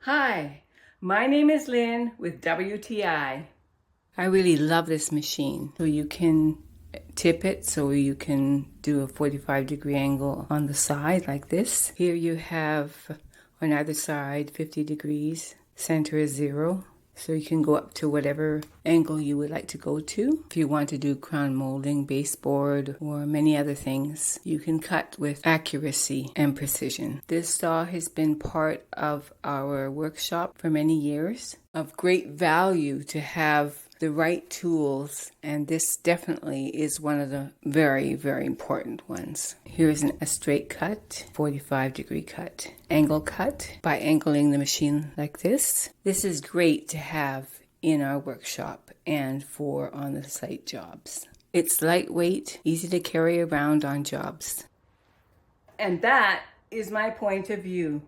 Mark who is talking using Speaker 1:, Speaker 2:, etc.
Speaker 1: Hi, my name is Lynn with WTI. I really love this machine. So you can tip it so you can do a 45-degree angle on the side like this. Here you have on either side 50 degrees. Center is 0. So you can go up to whatever angle you would like to go to. If you want to do crown molding, baseboard, or many other things, you can cut with accuracy and precision. This saw has been part of our workshop for many years. Of great value to have the right tools, and this definitely is one of the very, very important ones. Here's a straight cut, 45-degree cut, angle cut by angling the machine like this. This is great to have in our workshop and for on-the-site jobs. It's lightweight, easy to carry around on jobs. And that is my point of view.